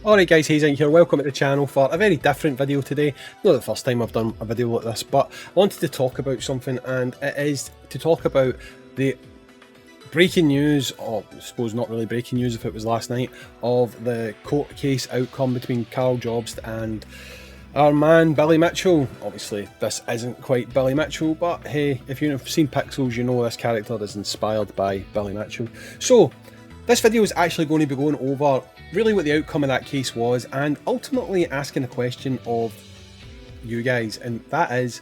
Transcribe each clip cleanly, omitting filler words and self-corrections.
Alright guys, Hazing here, welcome to the channel for a very different video today. Not the first time I've done a video like this, but I wanted to talk about something, and it is to talk about the breaking news, or I suppose not really breaking news if it was last night, of the court case outcome between Karl Jobst and our man Billy Mitchell. Obviously this isn't quite Billy Mitchell, but hey, if you've seen Pixels you know this character is inspired by Billy Mitchell. So this video is actually going to be going over really what the outcome of that case was, and ultimately asking the question of you guys, and that is,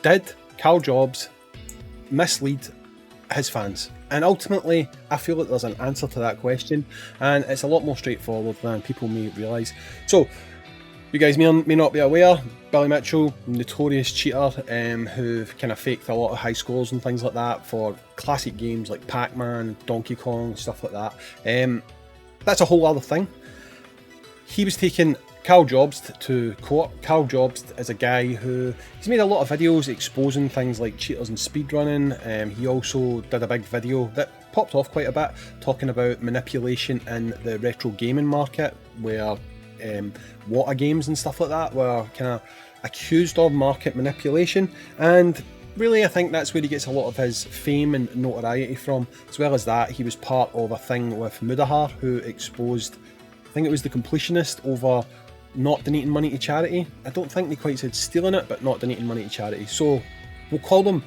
did Karl Jobst mislead his fans? And ultimately I feel like there's an answer to that question, and it's a lot more straightforward than people may realise. So you guys may not be aware, Billy Mitchell, notorious cheater, who kind of faked a lot of high scores and things like that for classic games like Pac-Man, Donkey Kong, stuff like that. That's a whole other thing. He was taking Karl Jobst to court. Karl Jobst is a guy who, he's made a lot of videos exposing things like cheaters and speedrunning. He also did a big video that popped off quite a bit, talking about manipulation in the retro gaming market, where water games and stuff like that were kind of accused of market manipulation. And really I think that's where he gets a lot of his fame and notoriety from. As well as that, he was part of a thing with Mudahar, who exposed, I think it was the completionist, over not donating money to charity. I don't think they quite said stealing it, but not donating money to charity. So we'll call them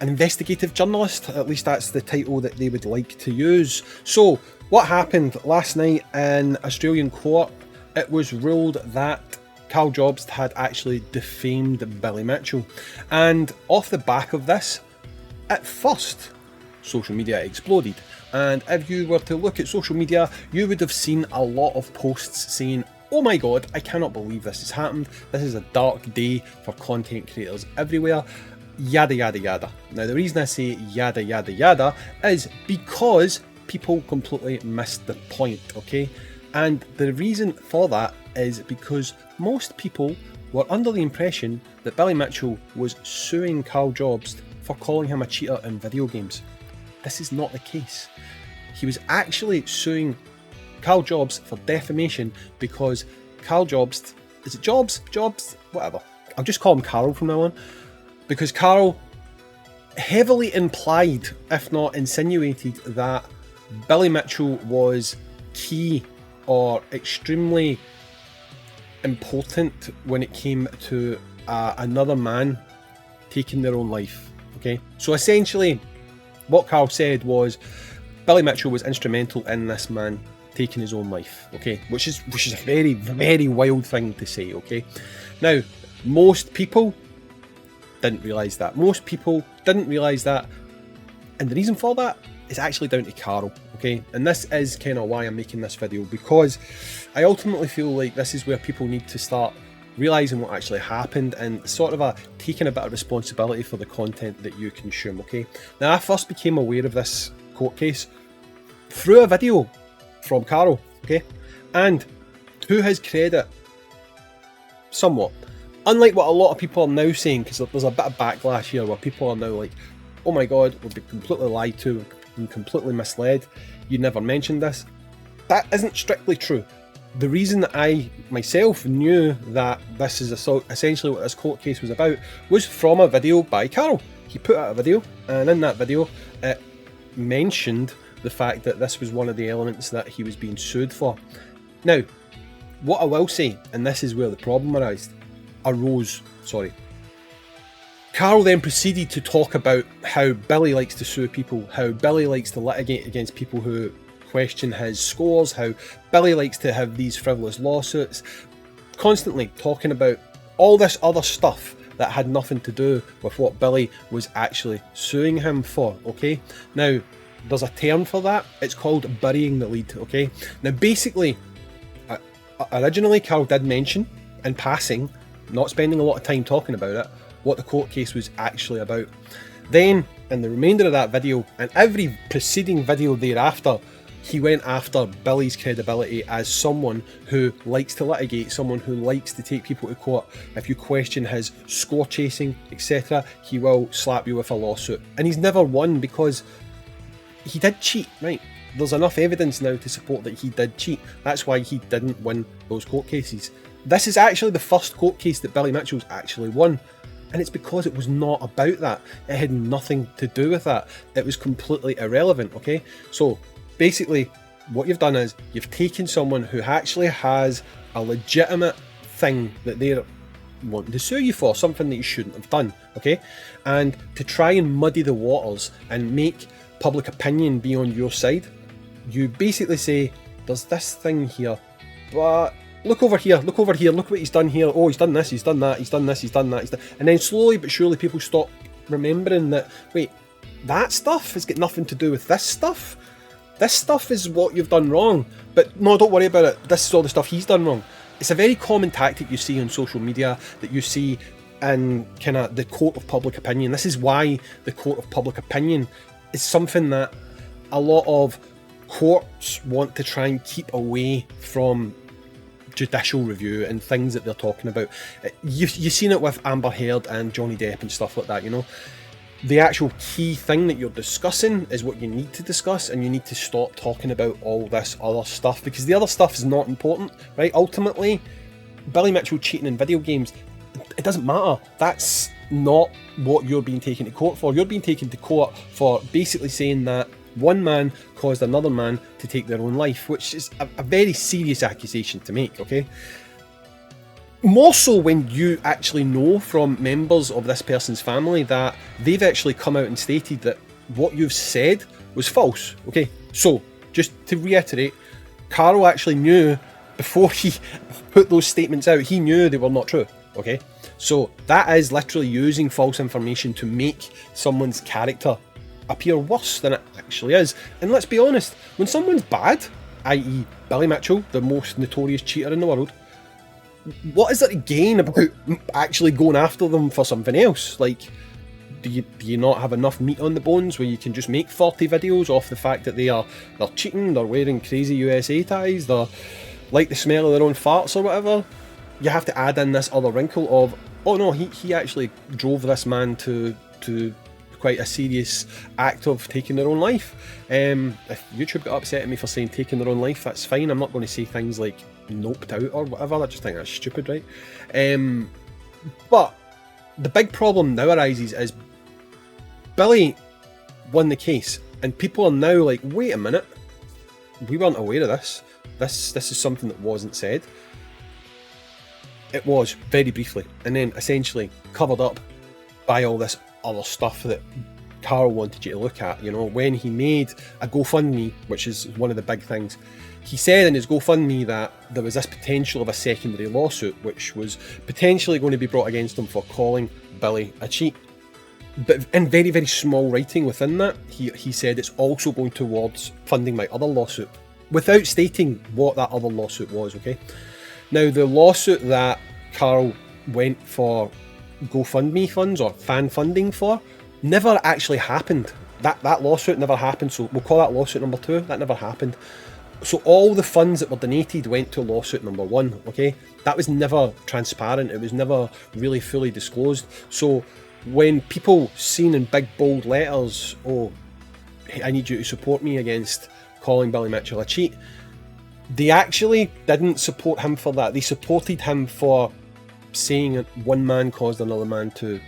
an investigative journalist, at least that's the title that they would like to use. So what happened last night in Australian court? It was ruled that Karl Jobst had actually defamed Billy Mitchell, and off the back of this, at first social media exploded, and if you were to look at social media you would have seen a lot of posts saying, oh my god, I cannot believe this has happened, this is a dark day for content creators everywhere, yada yada yada. Now the reason I say yada yada yada is because people completely missed the point, okay? And the reason for that is because most people were under the impression that Billy Mitchell was suing Karl Jobst for calling him a cheater in video games. This is not the case. He was actually suing Karl Jobst for defamation because Karl Jobst, is it Jobst? Whatever. I'll just call him Karl from now on. Because Karl heavily implied, if not insinuated, that Billy Mitchell was key or extremely important when it came to another man taking their own life. Okay, so essentially what Karl said was Billy Mitchell was instrumental in this man taking his own life, okay, which is a very, very wild thing to say, okay? Now, most people didn't realise that. And the reason for that is actually down to Karl, okay? And this is kind of why I'm making this video, because I ultimately feel like this is where people need to start realising what actually happened and sort of taking a bit of responsibility for the content that you consume, okay? Now, I first became aware of this court case through a video from Karl, okay? And to his credit, somewhat, unlike what a lot of people are now saying, because there's a bit of backlash here where people are now like, oh my god, we've been completely lied to, we've been completely misled, you never mentioned this. That isn't strictly true. The reason that I myself knew that this is essentially what this court case was about was from a video by Karl. He put out a video, and in that video it mentioned the fact that this was one of the elements that he was being sued for. Now, what I will say, and this is where the problem arose, Karl then proceeded to talk about how Billy likes to sue people, how Billy likes to litigate against people who question his scores, how Billy likes to have these frivolous lawsuits, constantly talking about all this other stuff that had nothing to do with what Billy was actually suing him for, okay? Now, there's a term for that, it's called burying the lead, okay? Now basically, originally Karl did mention, in passing, not spending a lot of time talking about it, what the court case was actually about. Then, in the remainder of that video, and every preceding video thereafter, he went after Billy's credibility as someone who likes to litigate, someone who likes to take people to court. If you question his score chasing, etc., he will slap you with a lawsuit. And he's never won because he did cheat, right? there's enough evidence now to support that he did cheat. That's why he didn't win those court cases. This is actually the first court case that Billy Mitchell's actually won. And it's because it was not about that. It had nothing to do with that. It was completely irrelevant, okay? So basically, what you've done is you've taken someone who actually has a legitimate thing that they're wanting to sue you for, something that you shouldn't have done, okay? And to try and muddy the waters and make public opinion be on your side, you basically say, there's this thing here, but look over here, look over here, look what he's done here. Oh, he's done this, he's done that, he's done this, he's done that. And then slowly but surely people stop remembering that, wait, that stuff has got nothing to do with this stuff. This stuff is what you've done wrong. But no, don't worry about it. This is all the stuff he's done wrong. It's a very common tactic you see on social media, that you see in kind of the court of public opinion. This is why the court of public opinion is something that a lot of courts want to try and keep away from judicial review and things that they're talking about. You've seen it with Amber Heard and Johnny Depp and stuff like that, you know. The actual key thing that you're discussing is what you need to discuss, and you need to stop talking about all this other stuff, because the other stuff is not important, right? Ultimately, Billy Mitchell cheating in video games, it doesn't matter. That's not what you're being taken to court for. You're being taken to court for basically saying that one man caused another man to take their own life, which is a very serious accusation to make, okay? More so when you actually know from members of this person's family that they've actually come out and stated that what you've said was false, okay? So, just to reiterate, Karl actually knew before he put those statements out, he knew they were not true, okay? So, that is literally using false information to make someone's character appear worse than it actually is. And let's be honest, when someone's bad, i.e. Billy Mitchell, the most notorious cheater in the world, what is there to gain about actually going after them for something else? Like, do you not have enough meat on the bones where you can just make 40 videos off the fact that they're cheating, they're wearing crazy USA ties, they're like the smell of their own farts or whatever? You have to add in this other wrinkle of, oh no, he actually drove this man to quite a serious act of taking their own life. If YouTube got upset at me for saying taking their own life, that's fine. I'm not going to say things like noped out or whatever. I just think that's stupid, right? But the big problem now arises is Billy won the case, and people are now like, wait a minute, we weren't aware of this. This is something that wasn't said. It was, very briefly, and then essentially covered up by all this other stuff that Karl wanted you to look at. You know, when he made a GoFundMe, which is one of the big things, he said in his GoFundMe that there was this potential of a secondary lawsuit which was potentially going to be brought against him for calling Billy a cheat. But in very, very small writing within that, he said it's also going towards funding my other lawsuit, without stating what that other lawsuit was, okay? Now, the lawsuit that Karl went for GoFundMe funds or fan funding for never actually happened. That lawsuit never happened, so we'll call that lawsuit number 2. That never happened. So all the funds that were donated went to lawsuit number 1, okay? That was never transparent, it was never really fully disclosed. So when people seen in big bold letters, oh, I need you to support me against calling Billy Mitchell a cheat, they actually didn't support him for that. They supported him for saying that one man caused another man to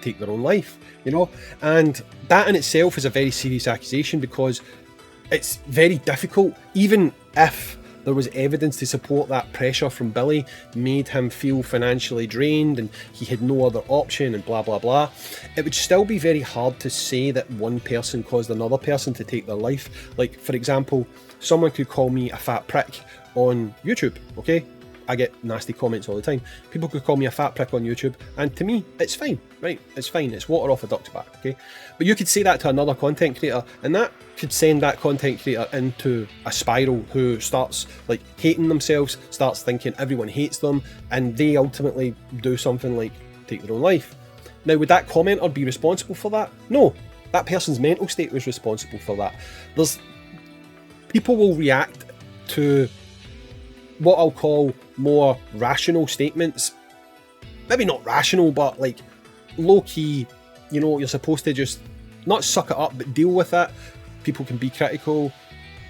take their own life, you know? And that in itself is a very serious accusation, because it's very difficult, even if there was evidence to support that pressure from Billy made him feel financially drained and he had no other option and blah blah blah, it would still be very hard to say that one person caused another person to take their life. Like, for example, someone could call me a fat prick on YouTube, okay? I get nasty comments all the time. People could call me a fat prick on YouTube, and to me, it's fine, right? It's fine, it's water off a duck's back, okay? But you could say that to another content creator, and that could send that content creator into a spiral who starts like hating themselves, starts thinking everyone hates them, and they ultimately do something like take their own life. Now, would that commenter be responsible for that? No, that person's mental state was responsible for that. People will react to what I'll call more rational statements. Maybe not rational, but like low-key, you know, you're supposed to just not suck it up, but deal with it. people can be critical.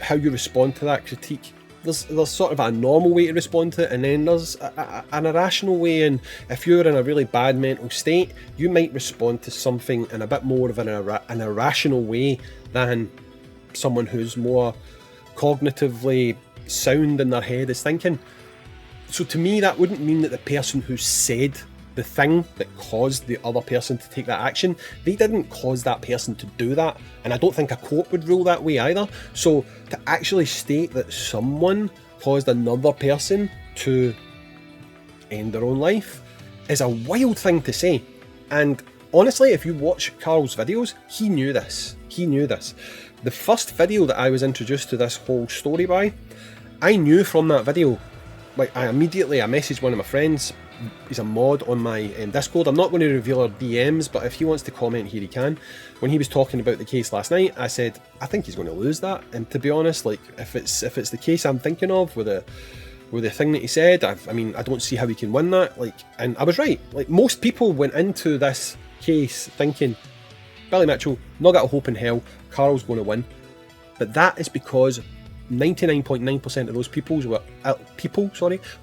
How you respond to that critique, there's sort of a normal way to respond to it, and then there's an irrational way. And if you're in a really bad mental state, you might respond to something in a bit more of an irrational way than someone who's more cognitively sound in their head is thinking. So to me, that wouldn't mean that the person who said the thing that caused the other person to take that action, they didn't cause that person to do that. And I don't think a court would rule that way either. So to actually state that someone caused another person to end their own life is a wild thing to say. And honestly, if you watch Karl's videos, he knew this. He knew this. The first video that I was introduced to this whole story by, I knew from that video. Like, I messaged one of my friends. He's a mod on my Discord. I'm not going to reveal our DMs, but if he wants to comment here, he can. When he was talking about the case last night, I said, I think he's going to lose that. And to be honest, like, if it's the case I'm thinking of with the thing that he said, I mean, I don't see how he can win that. Like, and I was right. Like, most people went into this case thinking, Billy Mitchell, not got a hope in hell, Karl's going to win. But that is because 99.9% of those people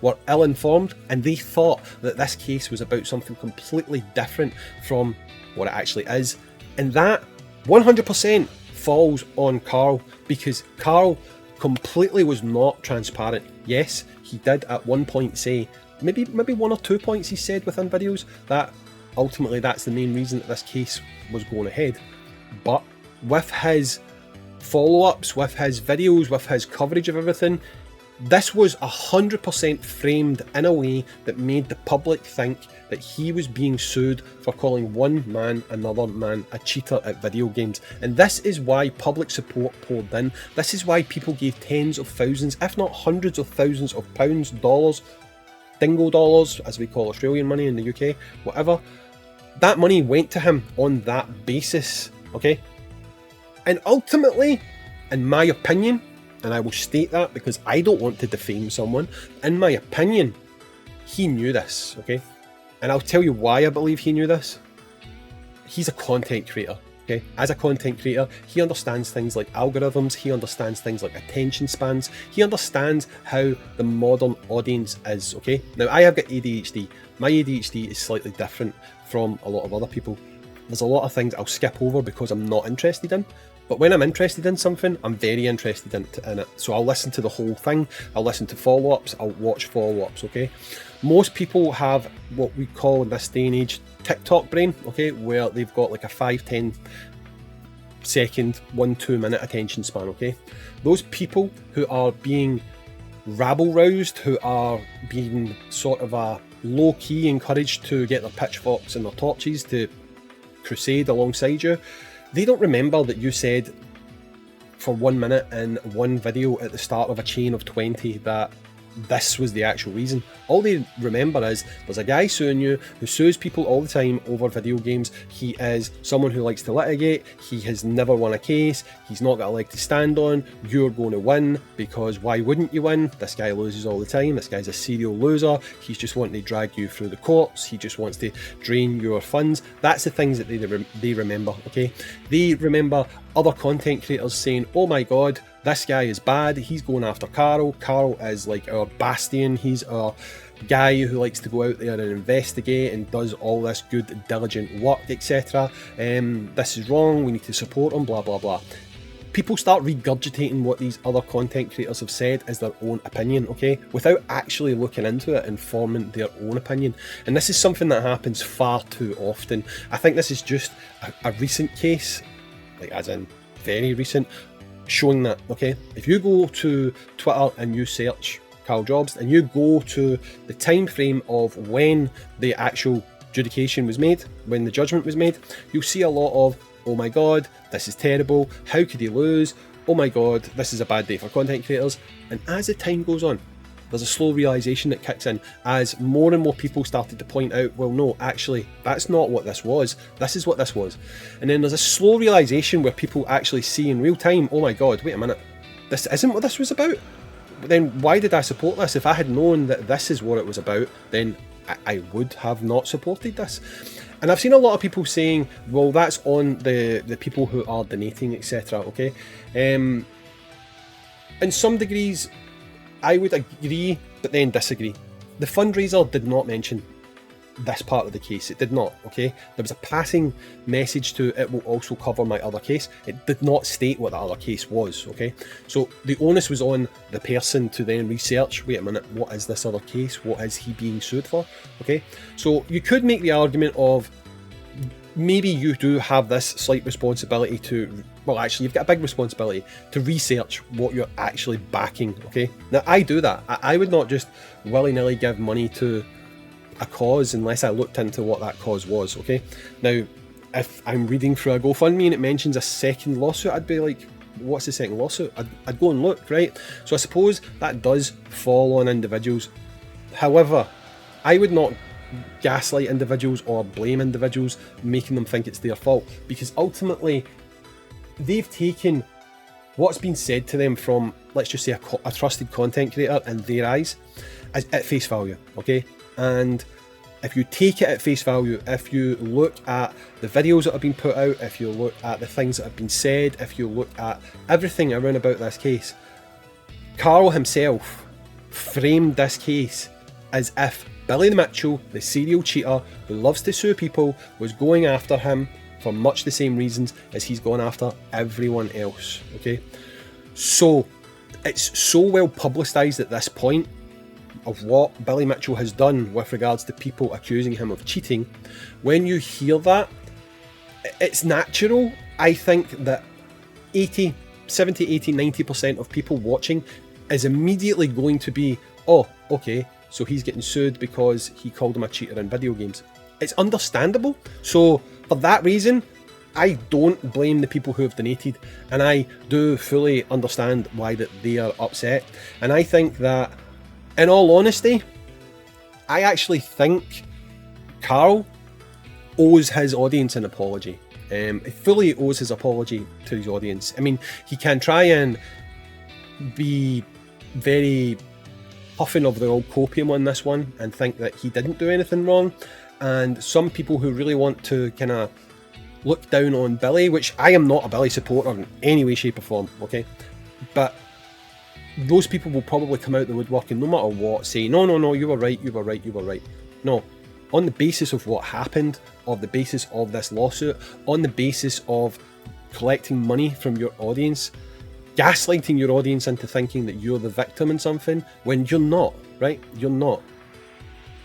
were ill-informed, and they thought that this case was about something completely different from what it actually is. And that 100% falls on Karl, because Karl completely was not transparent. Yes, he did at one point say, maybe 1 or 2 points he said within videos, that ultimately that's the main reason that this case was going ahead. But with his follow-ups, with his videos, with his coverage of everything, this was 100% framed in a way that made the public think that he was being sued for calling one man another man a cheater at video games. And this is why public support poured in. This is why people gave tens of thousands, if not hundreds of thousands of pounds, dollars, dingo dollars, as we call Australian money in the UK, whatever. That money went to him on that basis, okay? And ultimately, in my opinion, and I will state that because I don't want to defame someone, in my opinion, he knew this, okay? And I'll tell you why I believe he knew this. He's a content creator, okay? As a content creator, he understands things like algorithms, he understands things like attention spans, he understands how the modern audience is, okay? Now, I have got ADHD. My ADHD is slightly different from a lot of other people. There's a lot of things I'll skip over because I'm not interested in. But when I'm interested in something, I'm very interested in it. So I'll listen to the whole thing, I'll listen to follow-ups, I'll watch follow-ups, okay? Most people have what we call in this day and age TikTok brain, okay, where they've got like a 5-10 second, 1-2 minute attention span, okay? Those people who are being rabble-roused, who are being sort of a low-key encouraged to get their pitchforks and their torches to crusade alongside you, they don't remember that you said for 1 minute in one video at the start of a chain of 20 that this was the actual reason. All they remember is there's a guy suing you who sues people all the time over video games. He is someone who likes to litigate. He has never won a case. He's not got a leg to stand on. You're going to win because why wouldn't you win? This guy loses all the time. This guy's a serial loser. He's just wanting to drag you through the courts. He just wants to drain your funds. That's the things that they remember, okay? They remember other content creators saying, oh my god, this guy is bad, he's going after Karl. Karl is like our bastion, he's our guy who likes to go out there and investigate and does all this good, diligent work, etc. This is wrong, we need to support him, blah, blah, blah. People start regurgitating what these other content creators have said as their own opinion, okay? Without actually looking into it and forming their own opinion. And this is something that happens far too often. I think this is just a recent case, like as in very recent, showing that, okay, if you go to Twitter and you search Karl Jobst and you go to the time frame of when the actual adjudication was made, when the judgment was made, you'll see a lot of, oh my god, this is terrible, how could he lose, oh my god, this is a bad day for content creators. And as the time goes on, there's a slow realisation that kicks in as more and more people started to point out, well no, actually, that's not what this was, this is what this was. And then there's a slow realisation where people actually see in real time, oh my god, wait a minute, this isn't what this was about. But then why did I support this? If I had known that this is what it was about, then I would have not supported this. And I've seen a lot of people saying, well, that's on the people who are donating, etc. Okay, in some degrees I would agree, but then disagree. The fundraiser did not mention this part of the case. It did not, okay? There was a passing message to it will also cover my other case. It did not state what the other case was, okay? So the onus was on the person to then research, wait a minute, what is this other case? What is he being sued for? Okay? So you could make the argument of maybe you do have this slight responsibility to, well, actually, you've got a big responsibility to research what you're actually backing, okay? Now, I do that. I would not just willy-nilly give money to a cause unless I looked into what that cause was, okay? Now, if I'm reading through a GoFundMe and it mentions a second lawsuit, I'd be like, what's the second lawsuit? I'd go and look, right? So I suppose that does fall on individuals. However, I would not gaslight individuals or blame individuals, making them think it's their fault, because ultimately they've taken what's been said to them from, let's just say, a trusted content creator in their eyes at face value, okay? And if you take it at face value, if you look at the videos that have been put out, if you look at the things that have been said, if you look at everything around about this case, Karl himself framed this case as if Billy Mitchell, the serial cheater who loves to sue people, was going after him for much the same reasons as he's gone after everyone else, okay? So it's so well publicised at this point of what Billy Mitchell has done with regards to people accusing him of cheating. When you hear that, it's natural, I think, that 70, 80, 90% of people watching is immediately going to be, oh, okay, so he's getting sued because he called him a cheater in video games. It's understandable. So for that reason, I don't blame the people who have donated, and I do fully understand why that they are upset. And I think that, in all honesty, I actually think Karl owes his audience an apology. He fully owes his apology to his audience. I mean, he can try and be very puffing of the old copium on this one and think that he didn't do anything wrong. And some people who really want to kind of look down on Billy, which I am not a Billy supporter in any way, shape or form, okay? But those people will probably come out the woodworking no matter what, say, no, you were right, you were right, you were right. No, on the basis of what happened, of the basis of this lawsuit, on the basis of collecting money from your audience, gaslighting your audience into thinking that you're the victim in something when you're not, right? You're not.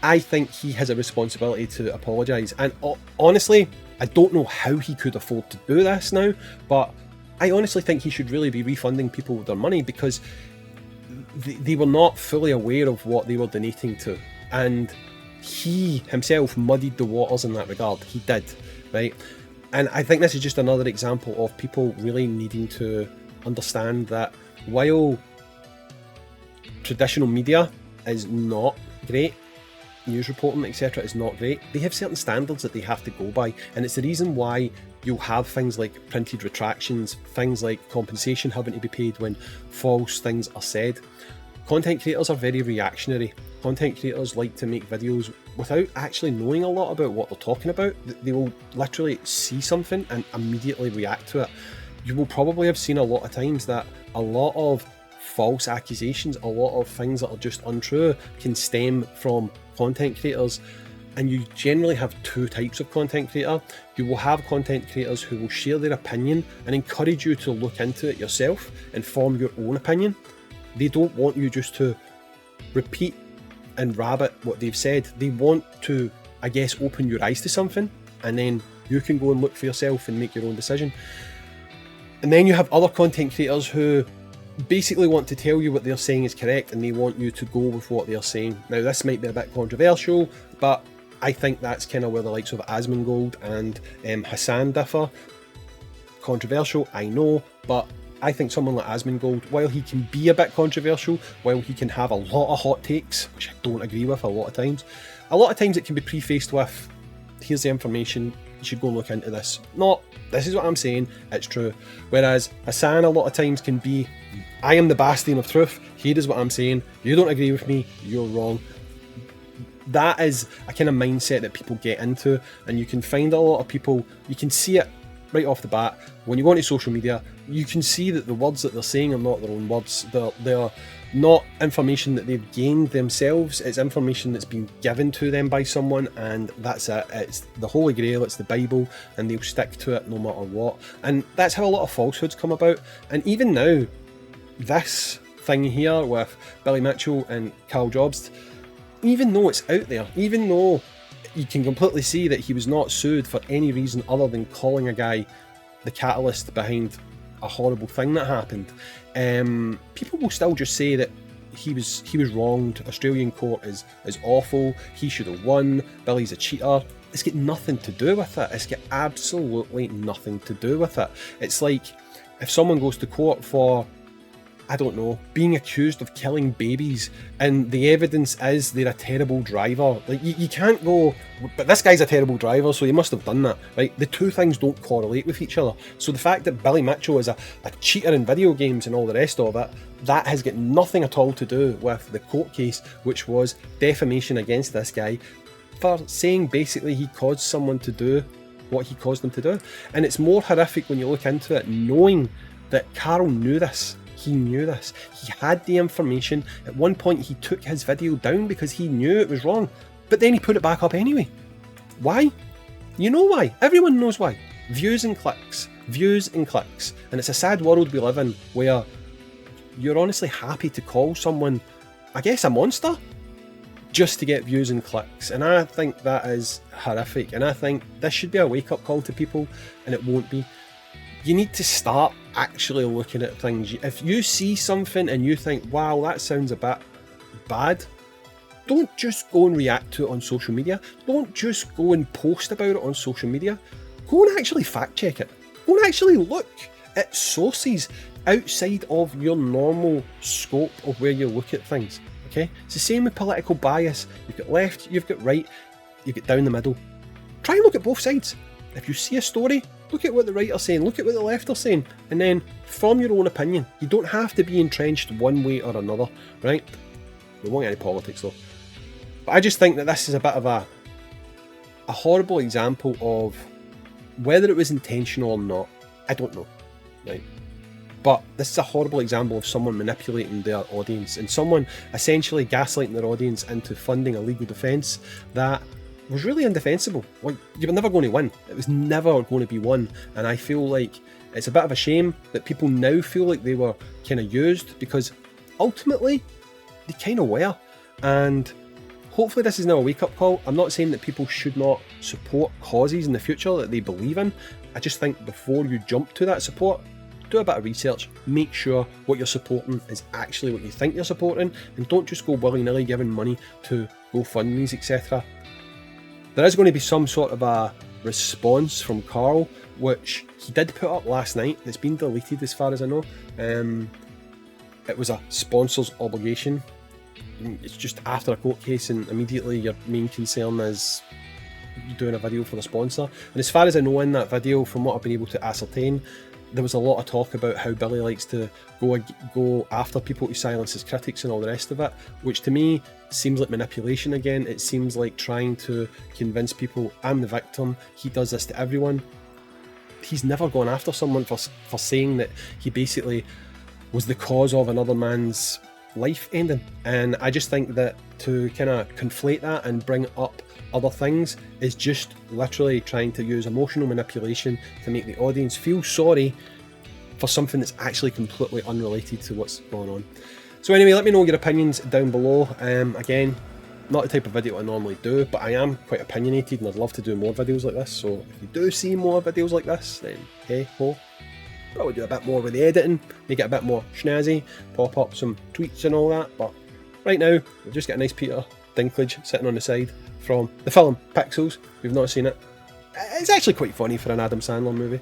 I think he has a responsibility to apologise. And honestly, I don't know how he could afford to do this now, but I honestly think he should really be refunding people their money, because they were not fully aware of what they were donating to. And he himself muddied the waters in that regard. He did, right? And I think this is just another example of people really needing to understand that while traditional media is not great, news reporting, etc. is not great, they have certain standards that they have to go by, and it's the reason why you'll have things like printed retractions, things like compensation having to be paid when false things are said. Content creators are very reactionary. Content creators like to make videos without actually knowing a lot about what they're talking about. They will literally see something and immediately react to it. You will probably have seen a lot of times that a lot of false accusations, a lot of things that are just untrue can stem from content creators. And you generally have two types of content creator. You will have content creators who will share their opinion and encourage you to look into it yourself and form your own opinion. They don't want you just to repeat and rabbit what they've said. They want to, I guess, open your eyes to something, and then you can go and look for yourself and make your own decision. And then you have other content creators who basically want to tell you what they're saying is correct, and they want you to go with what they're saying. Now, this might be a bit controversial, but I think that's kind of where the likes of Asmongold and Hassan differ. Controversial, I know, but I think someone like Asmongold, while he can be a bit controversial, while he can have a lot of hot takes, which I don't agree with a lot of times it can be prefaced with, here's the information, you should go and look into this. Not, this is what I'm saying, it's true. Whereas Hassan a lot of times can be, I am the bastion of truth, here is what I'm saying, you don't agree with me, you're wrong. that is a kind of mindset that people get into, and you can find a lot of people, you can see it right off the bat. When you go onto social media, you can see that the words that they're saying are not their own words. They're not information that they've gained themselves. It's information that's been given to them by someone, and that's it. It's the Holy Grail, it's the Bible, and they'll stick to it no matter what. And that's how a lot of falsehoods come about. And even now, this thing here with Billy Mitchell and Karl Jobst, even though it's out there, even though you can completely see that he was not sued for any reason other than calling a guy the catalyst behind a horrible thing that happened, people will still just say that he was wronged. Australian court is awful. He should have won. Billy's a cheater. It's got nothing to do with it. It's got absolutely nothing to do with it. It's like if someone goes to court for, I don't know, being accused of killing babies, and the evidence is they're a terrible driver. Like, you can't go, but this guy's a terrible driver, so he must have done that, right? The two things don't correlate with each other. So the fact that Billy Mitchell is a cheater in video games and all the rest of it, that has got nothing at all to do with the court case, which was defamation against this guy for saying basically he caused someone to do what he caused them to do. And it's more horrific when you look into it, knowing that Karl knew this. He knew this. He had the information. At one point he took his video down because he knew it was wrong, but then he put it back up anyway. Why? You know why. Everyone knows why. Views and clicks. Views and clicks. And it's a sad world we live in where you're honestly happy to call someone, I guess, a monster just to get views and clicks. And I think that is horrific. And I think this should be a wake-up call to people, and it won't be. You need to start actually looking at things. If you see something and you think, wow, that sounds a bit bad, don't just go and react to it on social media. Don't just go and post about it on social media. Go and actually fact check it. Go and actually look at sources outside of your normal scope of where you look at things. Okay? It's the same with political bias. You've got left, you've got right, you've got down the middle. Try and look at both sides. If you see a story, look at what the right are saying, look at what the left are saying, and then form your own opinion. You don't have to be entrenched one way or another, right? We won't get any politics though. But I just think that this is a bit of a horrible example of whether it was intentional or not. I don't know, right? But this is a horrible example of someone manipulating their audience and someone essentially gaslighting their audience into funding a legal defence that was really indefensible. Like, you were never going to win. It was never going to be won. And I feel like it's a bit of a shame that people now feel like they were kind of used, because ultimately they kind of were. And hopefully this is now a wake-up call. I'm not saying that people should not support causes in the future that they believe in. I just think before you jump to that support, do a bit of research. Make sure what you're supporting is actually what you think you're supporting, and don't just go willy-nilly giving money to GoFundMes, etc. There is going to be some sort of a response from Karl, which he did put up last night. It's been deleted as far as I know. It was a sponsor's obligation. It's just after a court case, and immediately your main concern is doing a video for the sponsor. And as far as I know, in that video, from what I've been able to ascertain, there was a lot of talk about how Billy likes to go after people to silence his critics and all the rest of it, which to me seems like manipulation again. It seems like trying to convince people, I'm the victim, he does this to everyone. He's never gone after someone for saying that he basically was the cause of another man's life ending. And I just think that to kind of conflate that and bring up other things is just literally trying to use emotional manipulation to make the audience feel sorry for something that's actually completely unrelated to what's going on. So anyway, let me know your opinions down below. Again, not the type of video I normally do, but I am quite opinionated and I'd love to do more videos like this. So if you do see more videos like this, then hey ho. Probably do a bit more with the editing, make it a bit more snazzy, pop up some tweets and all that. But right now, we've just got a nice Peter Dinklage sitting on the side from the film Pixels. If you've not seen it, it's actually quite funny for an Adam Sandler movie.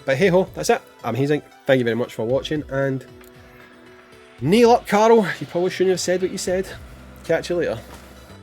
But hey ho, that's it. I'm Hazing. Thank you very much for watching, and nail up, Karl. You probably shouldn't have said what you said. Catch you later.